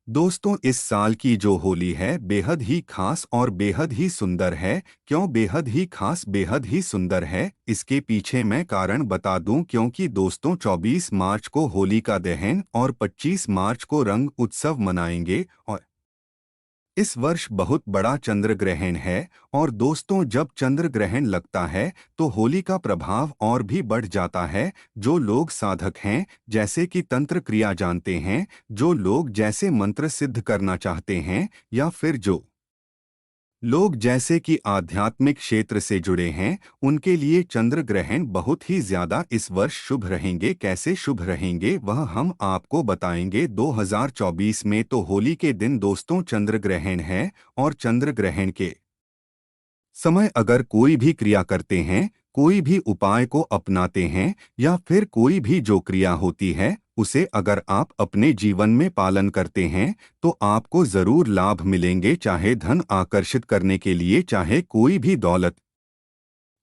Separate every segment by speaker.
Speaker 1: दोस्तों, इस साल की जो होली है बेहद ही खास और बेहद ही सुंदर है। क्यों बेहद ही खास बेहद ही सुंदर है, इसके पीछे मैं कारण बता दूं। क्योंकि दोस्तों 24 मार्च को होली का दहन और 25 मार्च को रंग उत्सव मनाएंगे। और इस वर्ष बहुत बड़ा चंद्र ग्रहण है। और दोस्तों, जब चंद्र ग्रहण लगता है तो होली का प्रभाव और भी बढ़ जाता है। जो लोग साधक हैं, जैसे कि तंत्र क्रिया जानते हैं, जो लोग जैसे मंत्र सिद्ध करना चाहते हैं, या फिर जो लोग जैसे कि आध्यात्मिक क्षेत्र से जुड़े हैं, उनके लिए चंद्र ग्रहण बहुत ही ज्यादा इस वर्ष शुभ रहेंगे। कैसे शुभ रहेंगे वह हम आपको बताएंगे। 2024 में तो होली के दिन दोस्तों चंद्र ग्रहण है। और चंद्र ग्रहण के समय अगर कोई भी क्रिया करते हैं, कोई भी उपाय को अपनाते हैं, या फिर कोई भी जो क्रिया होती है उसे अगर आप अपने जीवन में पालन करते हैं, तो आपको जरूर लाभ मिलेंगे। चाहे धन आकर्षित करने के लिए, चाहे कोई भी दौलत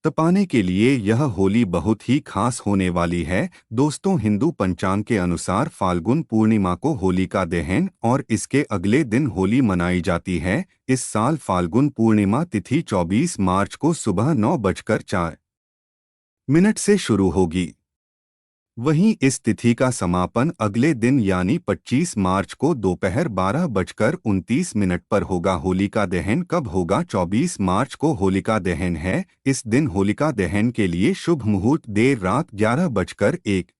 Speaker 1: तपाने के लिए, यह होली बहुत ही खास होने वाली है। दोस्तों, हिंदू पंचांग के अनुसार फाल्गुन पूर्णिमा को होलिका दहन और इसके अगले दिन होली मनाई जाती है। इस साल फाल्गुन पूर्णिमा तिथि 24 मार्च को सुबह 9:04 से शुरू होगी। वहीं इस तिथि का समापन अगले दिन यानी 25 मार्च को दोपहर 12:29 पर होगा। होलिका दहन कब होगा? 24 मार्च को होलिका दहन है। इस दिन होलिका दहन के लिए शुभ मुहूर्त देर रात 11:01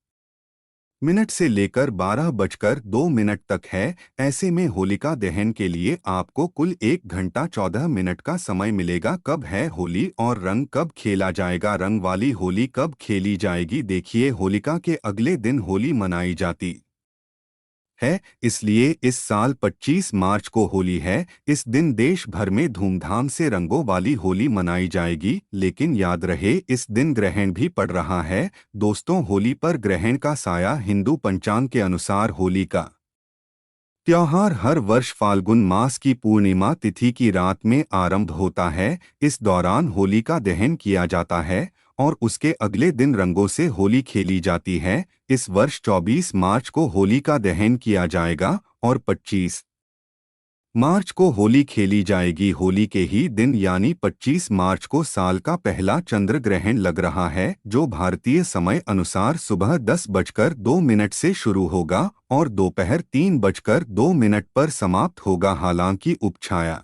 Speaker 1: से लेकर 12:02 तक है। ऐसे में होलिका दहन के लिए आपको कुल 1 घंटा 14 मिनट का समय मिलेगा। कब है होली और रंग कब खेला जाएगा? रंग वाली होली कब खेली जाएगी? देखिए, होलिका के अगले दिन होली मनाई जाती है, इसलिए इस साल 25 मार्च को होली है। इस दिन देश भर में धूमधाम से रंगों वाली होली मनाई जाएगी। लेकिन याद रहे, इस दिन ग्रहण भी पड़ रहा है। दोस्तों, होली पर ग्रहण का साया हिंदू पंचांग के अनुसार होली का त्योहार हर वर्ष फाल्गुन मास की पूर्णिमा तिथि की रात में आरंभ होता है। इस दौरान होली का दहन किया जाता है और उसके अगले दिन रंगों से होली खेली जाती है। इस वर्ष 24 मार्च को होली का दहन किया जाएगा और 25 मार्च को होली खेली जाएगी। होली के ही दिन यानी 25 मार्च को साल का पहला चंद्र ग्रहण लग रहा है, जो भारतीय समय अनुसार सुबह 10:02 से शुरू होगा और दोपहर 3:02 पर समाप्त होगा। हालांकि उपछाया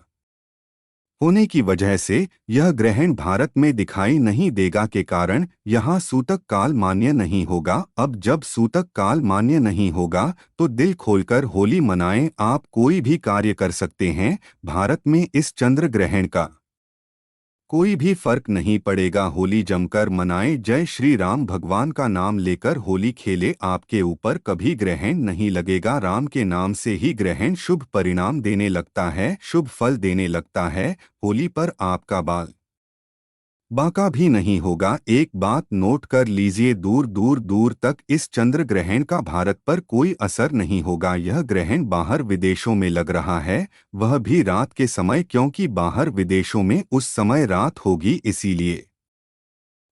Speaker 1: होने की वजह से यह ग्रहण भारत में दिखाई नहीं देगा के कारण यहाँ सूतक काल मान्य नहीं होगा। अब जब सूतक काल मान्य नहीं होगा तो दिल खोलकर होली मनाएं। आप कोई भी कार्य कर सकते हैं। भारत में इस चंद्र ग्रहण का कोई भी फर्क नहीं पड़ेगा। होली जमकर मनाएं। जय श्री राम। भगवान का नाम लेकर होली खेले। आपके ऊपर कभी ग्रहण नहीं लगेगा। राम के नाम से ही ग्रहण शुभ परिणाम देने लगता है, शुभ फल देने लगता है। होली पर आपका बाल बांका भी नहीं होगा। एक बात नोट कर लीजिए, दूर दूर दूर तक इस चंद्र ग्रहण का भारत पर कोई असर नहीं होगा। यह ग्रहण बाहर विदेशों में लग रहा है, वह भी रात के समय, क्योंकि बाहर विदेशों में उस समय रात होगी, इसीलिए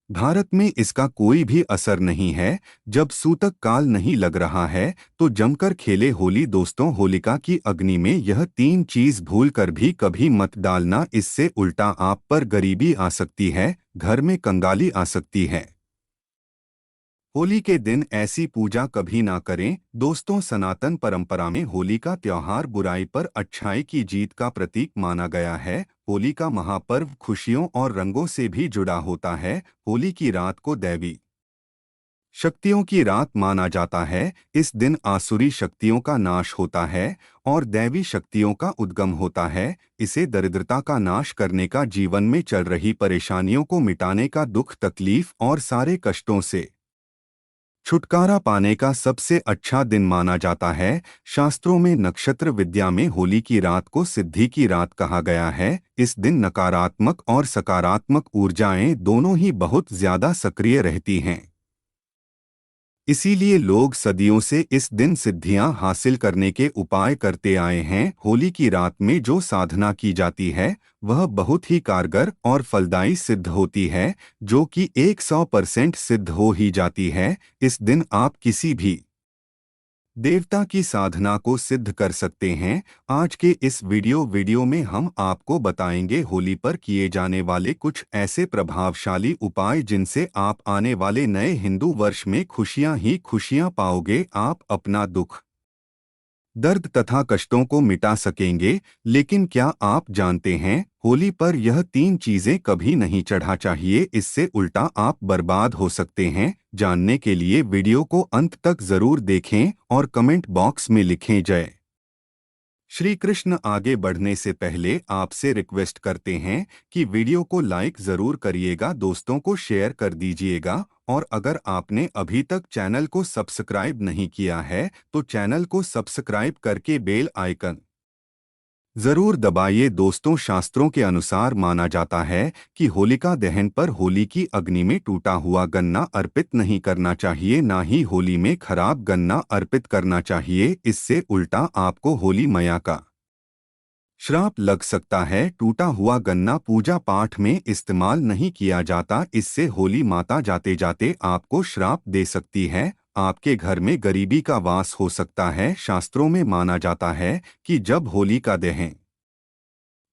Speaker 1: भारत में इसका कोई भी असर नहीं है। जब सूतक काल नहीं लग रहा है तो जमकर खेले होली। दोस्तों, होलिका की अग्नि में यह 3 चीज भूल कर भी कभी मत डालना। इससे उल्टा आप पर गरीबी आ सकती है, घर में कंगाली आ सकती है। होली के दिन ऐसी पूजा कभी ना करें। दोस्तों, सनातन परंपरा में होली का त्योहार बुराई पर अच्छाई की जीत का प्रतीक माना गया है। होली का महापर्व खुशियों और रंगों से भी जुड़ा होता है। होली की रात को दैवी शक्तियों की रात माना जाता है। इस दिन आसुरी शक्तियों का नाश होता है और दैवी शक्तियों का उद्गम होता है। इसे दरिद्रता का नाश करने का, जीवन में चल रही परेशानियों को मिटाने का, दुख तकलीफ और सारे कष्टों से छुटकारा पाने का सबसे अच्छा दिन माना जाता है। शास्त्रों में नक्षत्र विद्या में होली की रात को सिद्धि की रात कहा गया है। इस दिन नकारात्मक और सकारात्मक ऊर्जाएं दोनों ही बहुत ज्यादा सक्रिय रहती हैं। इसीलिए लोग सदियों से इस दिन सिद्धियां हासिल करने के उपाय करते आए हैं। होली की रात में जो साधना की जाती है वह बहुत ही कारगर और फलदायी सिद्ध होती है, जो कि 100% सिद्ध हो ही जाती है। इस दिन आप किसी भी देवता की साधना को सिद्ध कर सकते हैं। आज के इस वीडियो में हम आपको बताएंगे होली पर किए जाने वाले कुछ ऐसे प्रभावशाली उपाय जिनसे आप आने वाले नए हिंदू वर्ष में खुशियां ही खुशियां पाओगे। आप अपना दुख, दर्द तथा कष्टों को मिटा सकेंगे। लेकिन क्या आप जानते हैं, होली पर यह 3 चीजें कभी नहीं चढ़ा चाहिए, इससे उल्टा आप बर्बाद हो सकते हैं। जानने के लिए वीडियो को अंत तक जरूर देखें और कमेंट बॉक्स में लिखें जय श्री कृष्ण। आगे बढ़ने से पहले आपसे रिक्वेस्ट करते हैं कि वीडियो को लाइक जरूर करिएगा, दोस्तों को शेयर कर दीजिएगा और अगर आपने अभी तक चैनल को सब्सक्राइब नहीं किया है तो चैनल को सब्सक्राइब करके बेल आइकन जरूर दबाइए। दोस्तों, शास्त्रों के अनुसार माना जाता है कि होलिका दहन पर होली की अग्नि में टूटा हुआ गन्ना अर्पित नहीं करना चाहिए, ना ही होली में खराब गन्ना अर्पित करना चाहिए। इससे उल्टा आपको होली मैया का श्राप लग सकता है। टूटा हुआ गन्ना पूजा पाठ में इस्तेमाल नहीं किया जाता, इससे होली माता जाते जाते आपको श्राप दे सकती है। आपके घर में गरीबी का वास हो सकता है। शास्त्रों में माना जाता है कि जब होली का दहन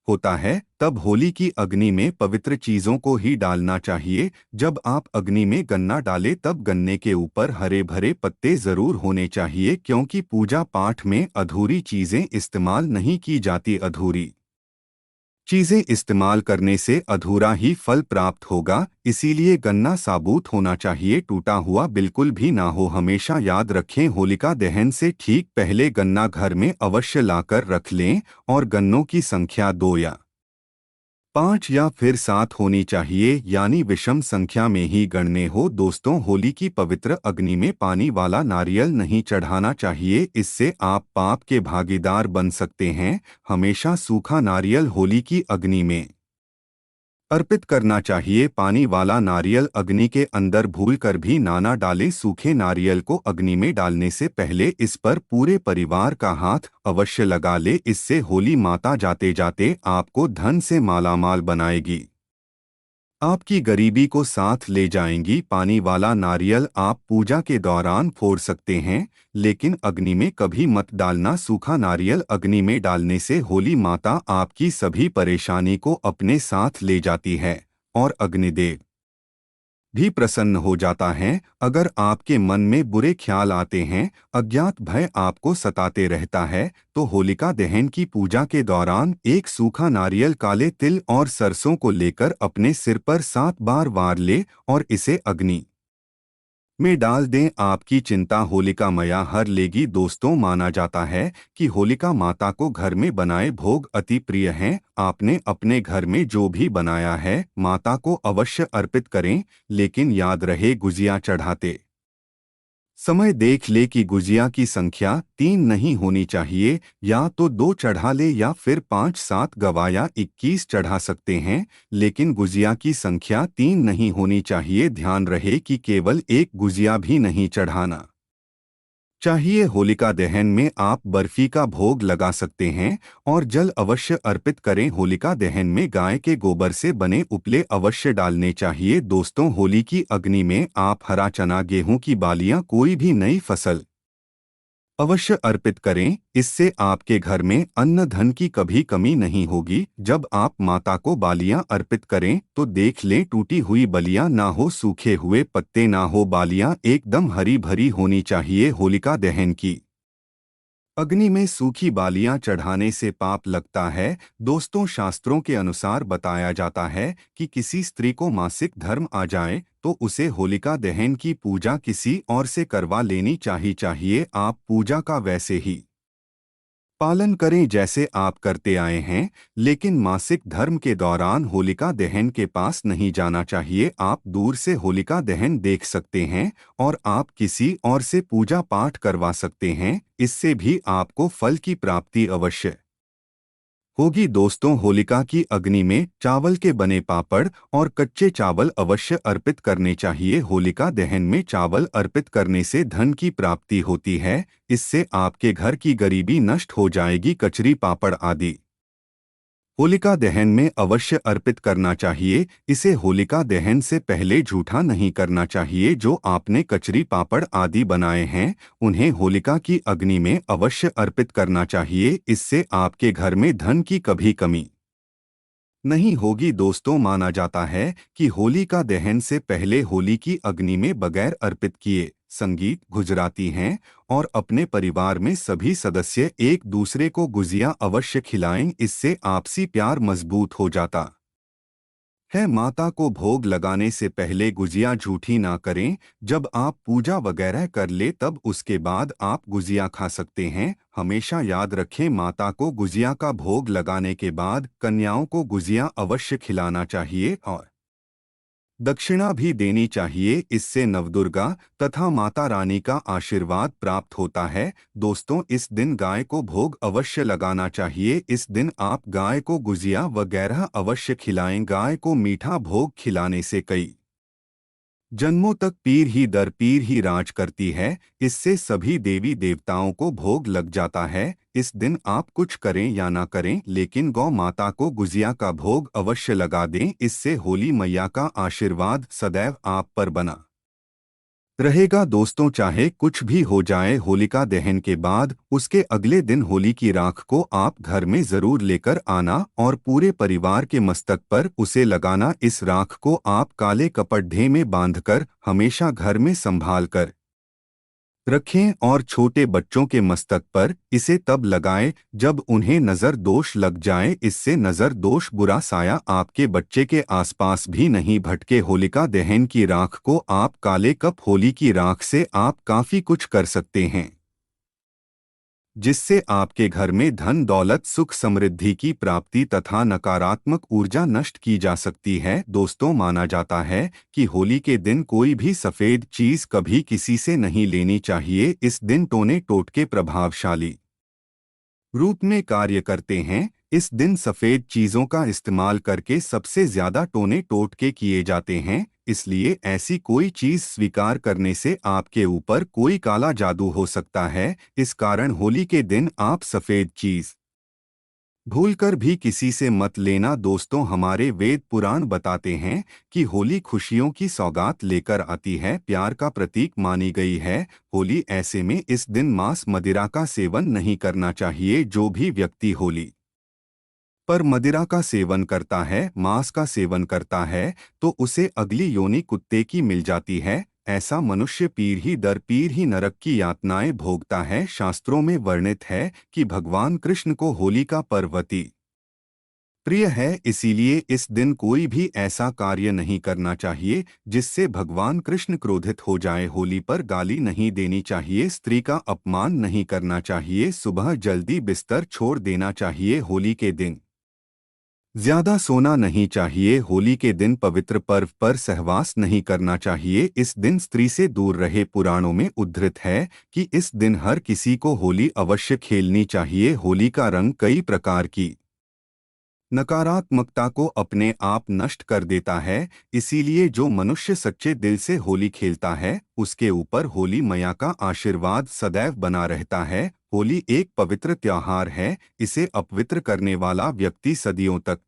Speaker 1: होता है तब होली की अग्नि में पवित्र चीजों को ही डालना चाहिए। जब आप अग्नि में गन्ना डालें तब गन्ने के ऊपर हरे भरे पत्ते जरूर होने चाहिए, क्योंकि पूजा पाठ में अधूरी चीजें इस्तेमाल नहीं की जाती। अधूरी चीजें इस्तेमाल करने से अधूरा ही फल प्राप्त होगा, इसीलिए गन्ना साबुत होना चाहिए, टूटा हुआ बिल्कुल भी ना हो। हमेशा याद रखें, होलिका दहन से ठीक पहले गन्ना घर में अवश्य लाकर रख लें और गन्नों की संख्या 2 या 5 या फिर 7 होनी चाहिए, यानी विषम संख्या में ही गणने हो। दोस्तों, होली की पवित्र अग्नि में पानी वाला नारियल नहीं चढ़ाना चाहिए, इससे आप पाप के भागीदार बन सकते हैं। हमेशा सूखा नारियल होली की अग्नि में अर्पित करना चाहिए। पानी वाला नारियल अग्नि के अंदर भूलकर भी ना डालें। सूखे नारियल को अग्नि में डालने से पहले इस पर पूरे परिवार का हाथ अवश्य लगा ले, इससे होली माता जाते जाते आपको धन से मालामाल बनाएगी, आपकी गरीबी को साथ ले जाएंगी। पानी वाला नारियल आप पूजा के दौरान फोड़ सकते हैं, लेकिन अग्नि में कभी मत डालना। सूखा नारियल अग्नि में डालने से होली माता आपकी सभी परेशानी को अपने साथ ले जाती है और अग्निदेव भी प्रसन्न हो जाता है। अगर आपके मन में बुरे ख्याल आते हैं, अज्ञात भय आपको सताते रहता है, तो होलिका दहन की पूजा के दौरान एक सूखा नारियल, काले तिल और सरसों को लेकर अपने सिर पर 7 बार वार ले और इसे अग्नि में डाल दें। आपकी चिंता होलिका मैया हर लेगी। दोस्तों, माना जाता है कि होलिका माता को घर में बनाए भोग अति प्रिय हैं। आपने अपने घर में जो भी बनाया है माता को अवश्य अर्पित करें, लेकिन याद रहे, गुजिया चढ़ाते समय देख ले कि गुजिया की संख्या 3 नहीं होनी चाहिए। या तो 2 चढ़ा ले या फिर 5, 7 गवाया 21 चढ़ा सकते हैं, लेकिन गुजिया की संख्या 3 नहीं होनी चाहिए। ध्यान रहे कि केवल एक गुजिया भी नहीं चढ़ाना चाहिए। होलिका दहन में आप बर्फी का भोग लगा सकते हैं और जल अवश्य अर्पित करें। होलिका दहन में गाय के गोबर से बने उपले अवश्य डालने चाहिए। दोस्तों, होली की अग्नि में आप हरा चना, गेहूं की बालियां, कोई भी नई फसल अवश्य अर्पित करें, इससे आपके घर में अन्न धन की कभी कमी नहीं होगी। जब आप माता को बालियां अर्पित करें तो देख लें, टूटी हुई बलियां ना हो, सूखे हुए पत्ते ना हो, बालियां एकदम हरी भरी होनी चाहिए। होलिका दहन की अग्नि में सूखी बालियां चढ़ाने से पाप लगता है। दोस्तों, शास्त्रों के अनुसार बताया जाता है कि किसी स्त्री को मासिक धर्म आ जाए तो उसे होलिका दहन की पूजा किसी और से करवा लेनी चाहिए। आप पूजा का वैसे ही पालन करें जैसे आप करते आए हैं, लेकिन मासिक धर्म के दौरान होलिका दहन के पास नहीं जाना चाहिए। आप दूर से होलिका दहन देख सकते हैं और आप किसी और से पूजा पाठ करवा सकते हैं, इससे भी आपको फल की प्राप्ति अवश्य होगी। दोस्तों, होलिका की अग्नि में चावल के बने पापड़ और कच्चे चावल अवश्य अर्पित करने चाहिए। होलिका दहन में चावल अर्पित करने से धन की प्राप्ति होती है, इससे आपके घर की गरीबी नष्ट हो जाएगी। कचरी, पापड़ आदि होलिका दहन में अवश्य अर्पित करना चाहिए। इसे होलिका दहन से पहले जूठा नहीं करना चाहिए। जो आपने कचरी पापड़ आदि बनाए हैं उन्हें होलिका की अग्नि में अवश्य अर्पित करना चाहिए। इससे आपके घर में धन की कभी कमी नहीं होगी। दोस्तों, माना जाता है कि होली का दहन से पहले होली की अग्नि में बगैर अर्पित किए संगीत गुजराती हैं और अपने परिवार में सभी सदस्य एक दूसरे को गुजिया अवश्य खिलाएं। इससे आपसी प्यार मजबूत हो जाता है। माता को भोग लगाने से पहले गुजिया झूठी ना करें। जब आप पूजा वगैरह कर ले तब उसके बाद आप गुजिया खा सकते हैं। हमेशा याद रखें, माता को गुजिया का भोग लगाने के बाद कन्याओं को गुजिया अवश्य खिलाना चाहिए और दक्षिणा भी देनी चाहिए। इससे नवदुर्गा तथा माता रानी का आशीर्वाद प्राप्त होता है। दोस्तों, इस दिन गाय को भोग अवश्य लगाना चाहिए। इस दिन आप गाय को गुजिया वगैरह अवश्य खिलाएं। गाय को मीठा भोग खिलाने से कई जन्मों तक पीर ही दर पीर ही राज करती है। इससे सभी देवी देवताओं को भोग लग जाता है। इस दिन आप कुछ करें या ना करें लेकिन गौ माता को गुजिया का भोग अवश्य लगा दें। इससे होली मैया का आशीर्वाद सदैव आप पर बना रहेगा। दोस्तों, चाहे कुछ भी हो जाए, होलिका दहन के बाद उसके अगले दिन होली की राख को आप घर में जरूर लेकर आना और पूरे परिवार के मस्तक पर उसे लगाना। इस राख को आप काले कपड़े में बांधकर हमेशा घर में संभाल कर रखें और छोटे बच्चों के मस्तक पर इसे तब लगाएं जब उन्हें नजर दोष लग जाए। इससे नजर दोष बुरा साया आपके बच्चे के आसपास भी नहीं भटके। होलिका दहन की राख को आप काले कप होली की राख से आप काफी कुछ कर सकते हैं, जिससे आपके घर में धन दौलत सुख समृद्धि की प्राप्ति तथा नकारात्मक ऊर्जा नष्ट की जा सकती है। दोस्तों, माना जाता है कि होली के दिन कोई भी सफेद चीज कभी किसी से नहीं लेनी चाहिए। इस दिन टोने टोटके प्रभावशाली रूप में कार्य करते हैं। इस दिन सफेद चीजों का इस्तेमाल करके सबसे ज्यादा टोने टोटके किए जाते हैं। इसलिए ऐसी कोई चीज स्वीकार करने से आपके ऊपर कोई काला जादू हो सकता है। इस कारण होली के दिन आप सफेद चीज भूलकर भी किसी से मत लेना। दोस्तों, हमारे वेद पुराण बताते हैं कि होली खुशियों की सौगात लेकर आती है, प्यार का प्रतीक मानी गई है होली। ऐसे में इस दिन मांस मदिरा का सेवन नहीं करना चाहिए। जो भी व्यक्ति होली पर मदिरा का सेवन करता है, मांस का सेवन करता है, तो उसे अगली योनि कुत्ते की मिल जाती है। ऐसा मनुष्य पीर ही दर पीर ही नरक की यातनाएं भोगता है। शास्त्रों में वर्णित है कि भगवान कृष्ण को होली का पर्व अति प्रिय है। इसीलिए इस दिन कोई भी ऐसा कार्य नहीं करना चाहिए जिससे भगवान कृष्ण क्रोधित हो जाए। होली पर गाली नहीं देनी चाहिए, स्त्री का अपमान नहीं करना चाहिए, सुबह जल्दी बिस्तर छोड़ देना चाहिए। होली के दिन ज्यादा सोना नहीं चाहिए। होली के दिन पवित्र पर्व पर सहवास नहीं करना चाहिए। इस दिन स्त्री से दूर रहे। पुराणों में उद्धृत है कि इस दिन हर किसी को होली अवश्य खेलनी चाहिए। होली का रंग कई प्रकार की नकारात्मकता को अपने आप नष्ट कर देता है। इसीलिए जो मनुष्य सच्चे दिल से होली खेलता है उसके ऊपर होली मैया का आशीर्वाद सदैव बना रहता है। होली एक पवित्र त्योहार है। इसे अपवित्र करने वाला व्यक्ति सदियों तक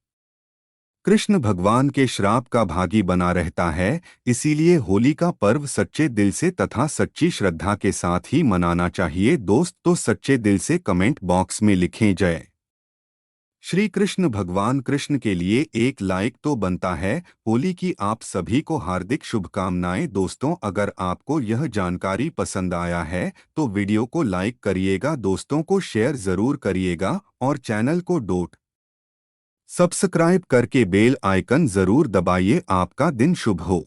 Speaker 1: कृष्ण भगवान के श्राप का भागी बना रहता है। इसीलिए होली का पर्व सच्चे दिल से तथा सच्ची श्रद्धा के साथ ही मनाना चाहिए। दोस्त, तो सच्चे दिल से कमेंट बॉक्स में लिखें जय श्री कृष्ण। भगवान कृष्ण के लिए एक लाइक तो बनता है। होली की आप सभी को हार्दिक शुभकामनाएं। दोस्तों, अगर आपको यह जानकारी पसंद आया है तो वीडियो को लाइक करिएगा, दोस्तों को शेयर जरूर करिएगा और चैनल को सब्सक्राइब करके बेल आइकन जरूर दबाइए। आपका दिन शुभ हो।